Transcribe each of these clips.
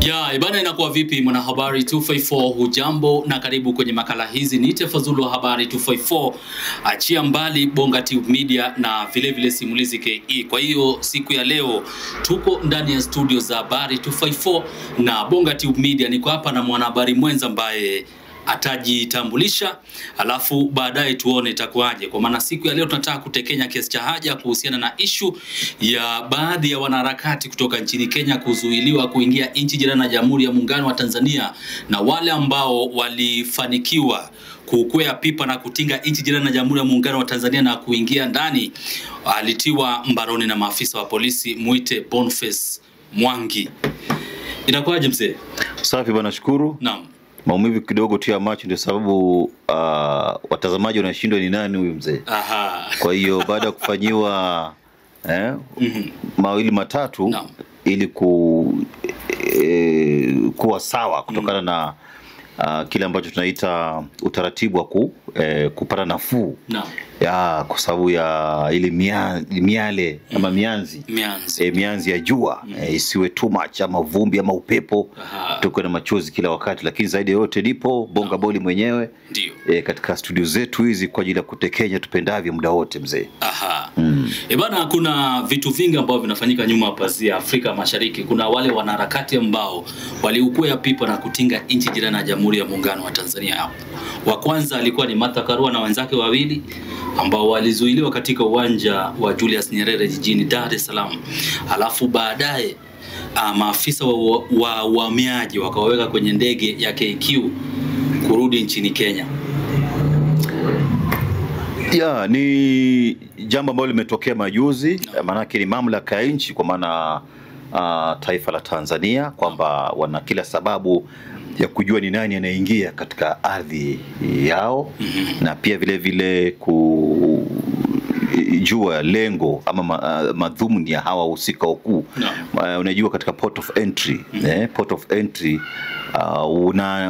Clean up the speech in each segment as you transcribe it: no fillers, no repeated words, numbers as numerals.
Ya, ibana inakuwa vipi mwanahabari 254, hujambo na karibu kwenye makala hizi. Niite Fazulu wa habari 254, achia mbali Bonga Tube Media na vile Simulizi KE. Kwa hiyo siku ya leo tuko ndani ya studio za habari 254 na Bonga Tube Media. Niko hapa na mwanahabari mwenza ambaye atajitambulisha, alafu baadaye tuone itakuwaje. Kwa maana siku ya leo tunataka kutekenya kiasi cha haja kuhusiana na issue ya baadhi ya wanaharakati kutoka nchini Kenya kuzuiliwa kuingia nchi jirani na Jamhuri ya Muungano wa Tanzania, na wale ambao walifanikiwa kukwea pipa na kutinga nchi jirani na Jamhuri ya Muungano wa Tanzania na kuingia ndani alitiwa mbaroni na maafisa wa polisi. Muite Boniface Mwangi. Inakuwaje mzee? Safi bwana, shukuru. Naam. Maumivu kidogo tu ya macho ndio sababu watazamaji wanashindwa ni nani huyu mzee. Aha. Kwa hiyo baada ya kufanyiwa mawili matatu ili kuwa sawa kutokana na kile ambacho tunaita utaratibu wa kupata nafuu. Ya kwa sababu ya ile miale ama mianzi ya jua isiwe too much ama vumbi ama upepo tuko na machozi kila wakati, lakini zaidi yote ndipo Bonga Boli mwenyewe katika studio zetu hizi kwa ajili ya kutekenya tupendavyo muda wote mzee. Aha. Bana, kuna vitu vingi ambavyo vinafanyika nyuma pazia Afrika Mashariki. Kuna wale wanaharakati ambao waliukwea pipa na kutinga nchi jirani na Jamhuri ya Muungano wa Tanzania hapo. Wa kwanza alikuwa ni Martha Karua na wenzake wawili ambao walizuiliwa katika uwanja wa Julius Nyerere jijini Dar es Salaam. Alafu baadaye maafisa wa uhamiaji wakawaweka kwenye ndege ya KQ kurudi nchini Kenya. Ya, ni jambo ambalo limetokea majuzi, maanake ni mamlaka ya nchi kwa maana taifa la Tanzania kwamba wana kila sababu ya kujua ni nani anayeingia katika ardhi yao na pia vile kujua lengo ama madhumuni ya hawa husika wakuu. Unajua katika port of entry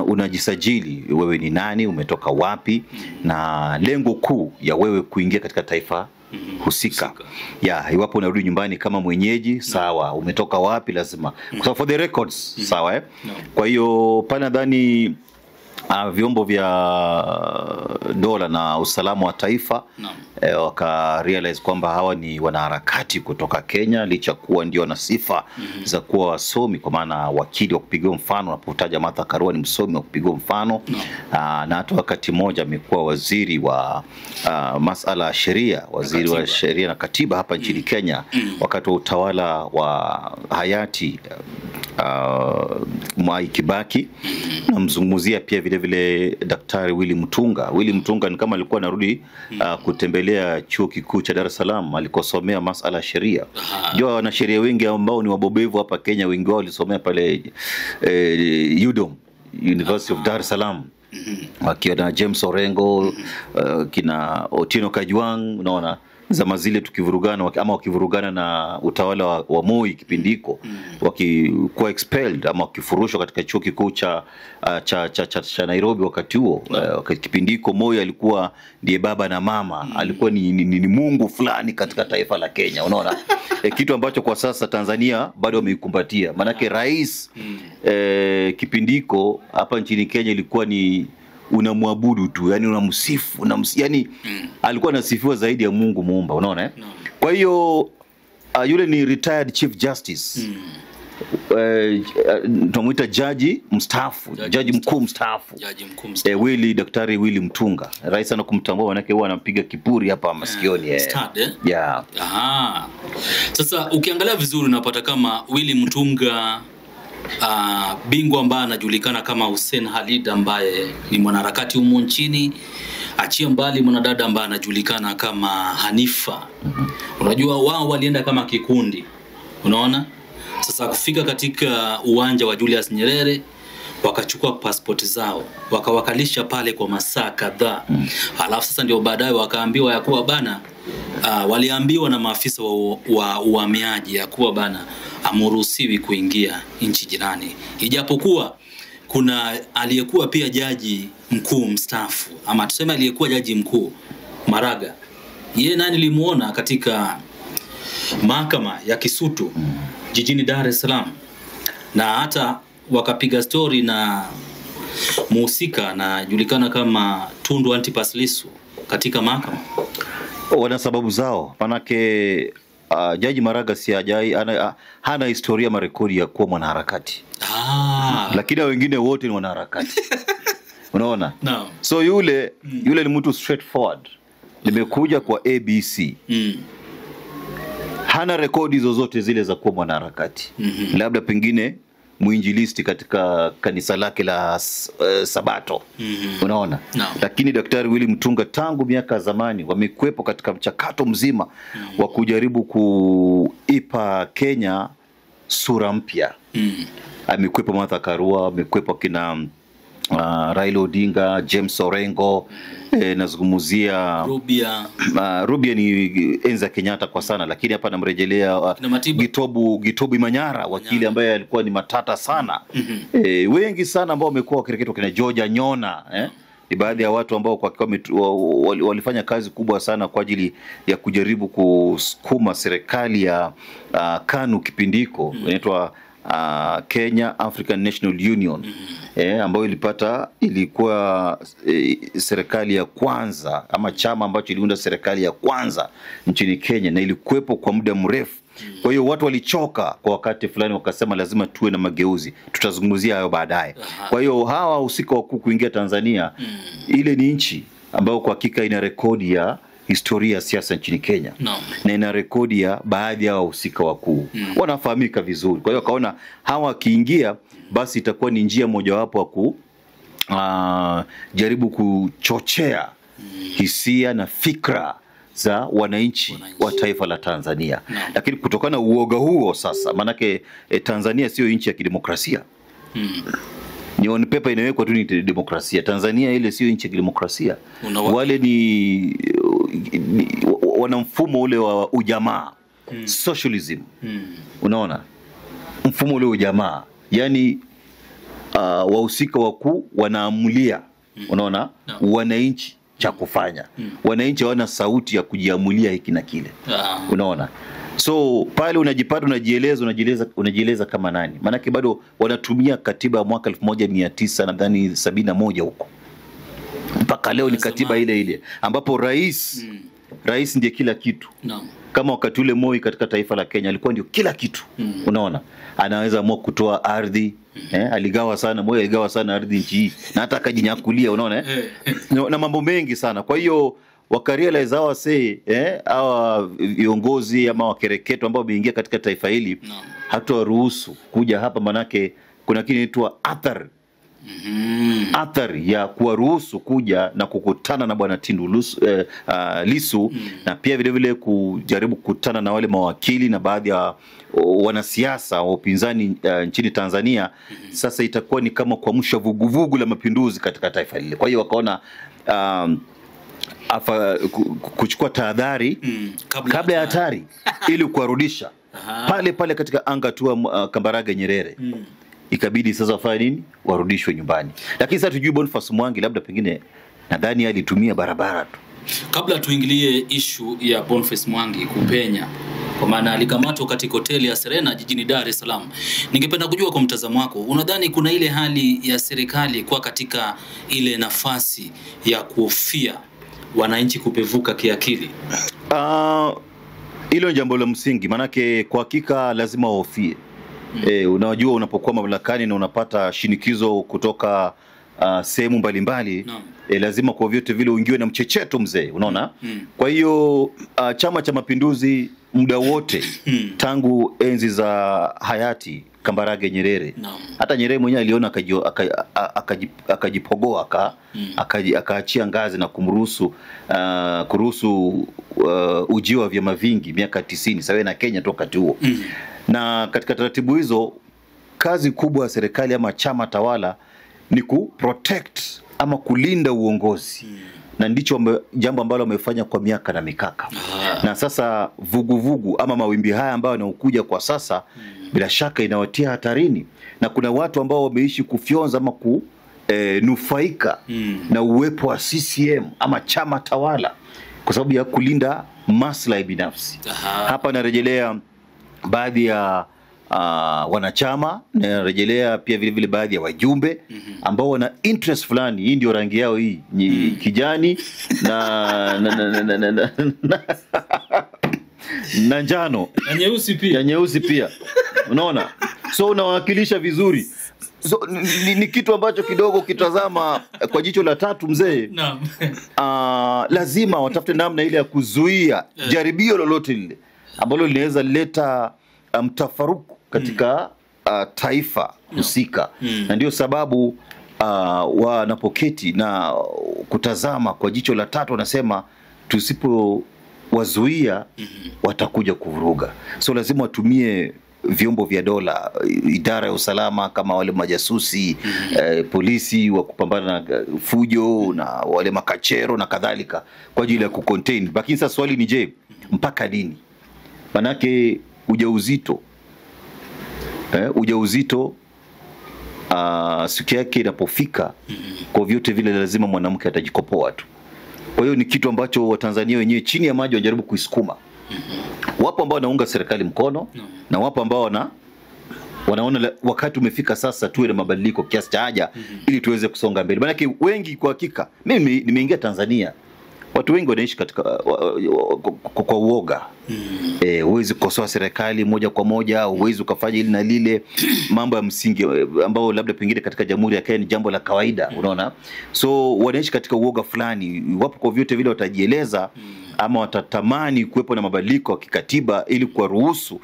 unajisajili wewe ni nani, umetoka wapi na lengo kuu ya wewe kuingia katika taifa husika. Ya, iwapo unarudi nyumbani kama mwenyeji, sawa, umetoka wapi lazima. So for the records, sawa Kwa hiyo pale nadhani vyombo vya dola na usalama wa taifa waka realize kwamba hawa ni wanaharakati kutoka Kenya, licha kuwa ndio na sifa za kuwa wasomi, kwa maana wakili wa kupigiwa mfano. Unapotaja Martha Karua ni msomi wa kupigiwa mfano na hata wakati mmoja amekuwa waziri wa masuala ya sheria, waziri wa sheria na katiba hapa nchini Kenya wakati wa utawala wa hayati Mwai Kibaki. Namzungumzia pia vile Daktari Willy Mutunga. Willy Mutunga ni kama alikuwa anarudi kutembelea chuo kikuu cha Dar es Salaam alikosomea masuala ya sheria. Ndio wanasheria wengi ambao ni wabobevu hapa Kenya, wengi wao walisomea pale UDOM, University of Dar es Salaam. Wakiwa na James Orengo, kina Otino Kajwang, unaona zama zile tukivurugana ama wakivurugana na utawala wa Moi kipindiko, wakikuwa expelled ama wakifurushwa katika chuo kikuu cha Nairobi wakati huo. Kipindiko Moi alikuwa ndiye baba na mama, alikuwa ni mungu fulani katika taifa la Kenya, unaona kitu ambacho kwa sasa Tanzania bado wameikumbatia. Manake rais kipindiko hapa nchini Kenya ilikuwa ni unamwabudu tu, yani unamsifu, yani alikuwa anasifiwa zaidi ya Mungu muumba, unaona Kwa hiyo yule ni retired chief justice, tunamuita jaji mstaafu, jaji mkuu mstaafu, Willy, Daktari Willy Mutunga. Rais anakumtambua manake huwa anapiga kipuri hapa masikioni. Aha. Sasa ukiangalia vizuri unapata kama Willy Mutunga bingwa ambaye anajulikana kama Hussein Khalid ambaye ni mwanaharakati humu nchini, achia mbali mwanadada ambaye anajulikana kama Hanifa. Unajua wao walienda kama kikundi, unaona. Sasa kufika katika uwanja wa Julius Nyerere wakachukua passport zao wakawakalisha pale kwa masaa kadhaa. Alafu sasa ndio baadaye wakaambiwa ya kuwa bana waliambiwa na maafisa wa uhamiaji ya kuwa bana amuruhusiwi kuingia nchi jirani, ijapokuwa kuna aliyekuwa pia jaji mkuu mstaafu, ama tuseme aliyekuwa jaji mkuu Maraga. Yeye nani nilimuona katika mahakama ya Kisutu jijini Dar es Salaam, na hata wakapiga story na muhusika na julikana kama Tundu Antipas Lissu katika mahakama? Wana sababu zao. Manake Jaji Maraga si ajai hana historia marekodi ya kuwa mwanaharakati. Lakini wengine wote ni wanaharakati. Unaona? No. So yule ni mtu straightforward. Nimekuja kwa ABC. Hana rekodi zozote zile za kuwa mwanaharakati. Labda pengine muinjilisti katika kanisa lake la Sabato. Unaona? No. Lakini Daktari Willy Mutunga tangu miaka zamani wamekuepo katika mchakato mzima wa kujaribu kuipa Kenya sura mpya. Amekuepo Martha Karua, amekuepo kina Raila Odinga, James Orengo, nazungumzia Rubia ni enza Kenyatta kwa sana, lakini hapa namrejelea Gitobu Manyara, wakili ambaye alikuwa ni matata sana. Wengi sana ambao wamekuwa wakireketwa, kina George Nyona, ni baadhi ya watu ambao kwa walifanya kazi kubwa sana kwa ajili ya kujaribu kusukuma serikali ya KANU kipindiko, inaitwa Kenya African National Union, ambayo ilikuwa serikali ya kwanza ama chama ambacho iliunda serikali ya kwanza nchini Kenya, na ilikuwepo kwa muda mrefu. Kwa hiyo watu walichoka kwa wakati fulani, wakasema lazima tuwe na mageuzi. Tutazungumzia hayo baadaye. Kwa hiyo hawa wahusika wakuu kuingia Tanzania, ile ni nchi ambayo kwa hakika ina rekodi ya historia ya siasa nchini Kenya. Na ina rekodi ya baadhi ya wahusika wakuu. Wanafahamika vizuri. Kwa hiyo kaona hawa wakiingia, basi itakuwa ni njia mojawapo wa jaribu kuchochea hisia na fikra za wananchi wa taifa la Tanzania. Lakini kutokana na uoga huo sasa, manake Tanzania sio nchi ya kidemokrasia. Ni on paper inawekwa tu ni demokrasia. Tanzania ile sio nchi ya kidemokrasia. Wale ni wana mfumo ule wa ujamaa, socialism. Unaona? Mfumo ule wa ujamaa. Yaani wahusika wakuu wanaamulia, unaona, wananchi cha kufanya. Wananchi hawana sauti ya kujiamulia hiki na kile. Unaona? So pale unajipata unajieleza kama nani? Maana bado wanatumia katiba ya mwaka 1971 huko. Mpaka leo ni katiba ile ile ambapo rais ndiye kila kitu. Kama wakati ule Moi katika taifa la Kenya alikuwa ndio kila kitu. Unaona? Anaweza kutoa ardhi, aligawa sana, Moi aligawa sana ardhi nchi hii na hata akajinyakulia, unaona na mambo mengi sana. Kwa hiyo wakarealize hawa hawa viongozi ama wakereketo ambao wameingia katika taifa hili hatawaruhusu kuja hapa, manake kuna kitu inaitwa athari ya kuwaruhusu kuja na kukutana na bwana Tundu Lissu, na pia vile vile kujaribu kukutana na wale mawakili na baadhi ya wanasiasa wa upinzani nchini Tanzania. Sasa itakuwa ni kama kuamsha vuguvugu la mapinduzi katika taifa hili. Kwa hiyo wakaona kuchukua tahadhari kabla ya hatari ili kuwarudisha pale katika anga tu Kambarage Nyerere. Ikabidi sasa wafanye nini? Warudishwe nyumbani. Lakini sasa tujui Boniface Mwangi labda pengine nadhani alitumia barabara tu. Kabla tuingilie issue ya Boniface Mwangi kupenya, kwa maana alikamatwa katika hoteli ya Serena jijini Dar es Salaam, ningependa kujua kwa mtazamo wako, unadhani kuna ile hali ya serikali kwa katika ile nafasi ya kuhofia wananchi kupevuka kiakili? Hilo ni jambo la msingi, manake kwa hakika lazima wahofie. Unajua unapokuwa mamlakani na unapata shinikizo kutoka sehemu mbalimbali, lazima kwa vyote vile uingiwe na mchecheto mzee, unaona? Kwa hiyo Chama cha Mapinduzi muda wote tangu enzi za hayati Kambarage Nyerere, hata Nyerere mwenyewe aliona akajipogoa akaachia ngazi na kuruhusu ujio wa vyama vingi miaka 90 sawa na Kenya toka wakati huo. Na katika taratibu hizo, kazi kubwa ya serikali ama chama tawala ni kuprotect ama kulinda uongozi. Na ndicho jambo ambalo wamefanya kwa miaka na mikaka. Na sasa vuguvugu ama mawimbi haya ambayo yanakuja kwa sasa, bila shaka inawatia hatarini. Na kuna watu ambao wameishi kufyonza ama nufaika na uwepo wa CCM ama chama tawala kwa sababu ya kulinda maslahi binafsi. Hapa narejelea baadhi ya wanachama, na rejelea pia vile vile baadhi ya wajumbe ambao wana interest fulani. Hii ndio rangi yao, hii ni kijani na njano na nyeusi pia, unaona. So unawakilisha vizuri. So, ni kitu ambacho kidogo kitazama kwa jicho la tatu mzee. Lazima watafute namna ile ya kuzuia jaribio lolote lile ambalo linaweza leta mtafaruku katika taifa husika. Na ndio sababu wanapoketi na kutazama kwa jicho la tatu wanasema tusipowazuia watakuja kuvuruga. So lazima watumie vyombo vya dola, idara ya usalama kama wale majasusi, polisi wa kupambana na fujo na wale makachero na kadhalika kwa ajili ya kucontain. Lakini sasa swali ni je, mpaka lini? Manake ujauzito siku yake inapofika, kwa vyote vile lazima mwanamke atajikopoa tu. Kwa hiyo ni kitu ambacho Watanzania wenyewe chini ya maji wanajaribu kuisukuma. Wapo ambao wanaunga serikali mkono na wapo ambao wanaona wakati umefika sasa tuwe na mabadiliko kiasi cha haja ili tuweze kusonga mbele. Maana wengi kwa hakika, mimi nimeingia Tanzania, watu wengi wanaishi katika kwa uoga. Huwezi kukosoa serikali moja kwa moja, huwezi ukafanya hili na lile, mambo ya msingi ambao labda pengine katika Jamhuri ya Kenya ni jambo la kawaida, unaona. So wanaishi katika uoga fulani. Wapo kwa vyote vile watajieleza ama watatamani kuwepo na mabadiliko ya kikatiba ili kuwaruhusu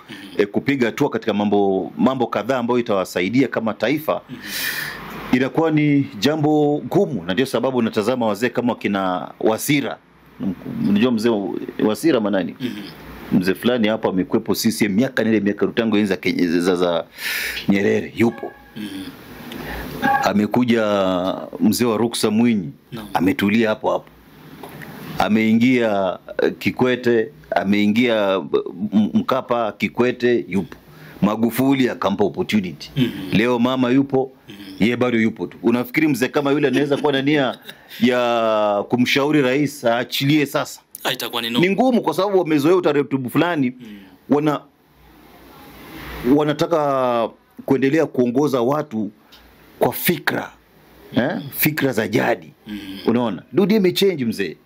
kupiga hatua katika mambo kadhaa ambayo itawasaidia kama taifa. Inakuwa ni jambo gumu, na ndio sababu natazama wazee kama kina Wasira. Unajua mzee Wasira manani? Mzee fulani hapa amekuepo CCM miaka nile miaka rutango enza za Nyerere yupo. Amekuja mzee wa Ruksa Mwinyi, ametulia hapo hapo. Ameingia Kikwete, ameingia Mkapa, Kikwete yupo. Magufuli akampa opportunity. Leo mama yupo, yeye bado yupo tu. Unafikiri mzee kama yule anaweza kuwa na nia ya kumshauri rais aachilie sasa? Haitakuwa ni ngumu, kwa sababu wamezoea utaratibu fulani. Wanataka kuendelea kuongoza watu kwa fikra, fikra za jadi. Unaona, dunia imechange mzee.